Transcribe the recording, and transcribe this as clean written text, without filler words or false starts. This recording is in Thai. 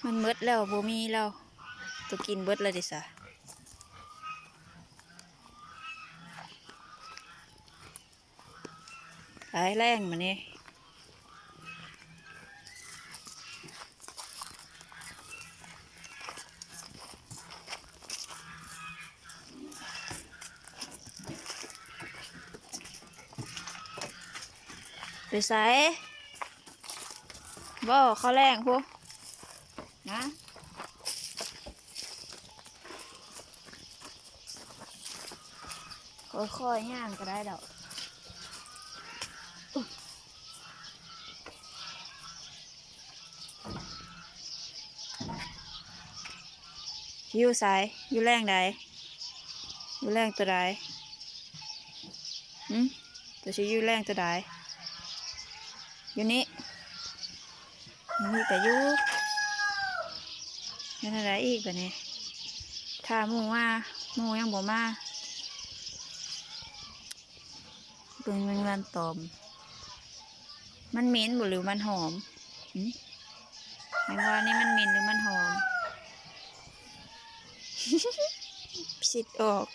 มันเบิดแล้วบ่มีแล้วตัวกินเบิดเลยดิสะหลายแรงมาเนี่ยไปใส่บ่เขาแรงพวกนะค่อยๆย่างก็ได้ดอกอยู่ใส่อยู่แรงใดอยู่แรงตัวใดตัวชี้อยู่แรงตัวใดอยู่นี่แต่อยู่ยังอะไรอีกแบบนี้ถ้าหมูมาหมูยังบ่มาเป็นมันตอมมันเหม็นหรือมันหอมแมงวันนี่มันเหม็นหรือมันหอม สิดออก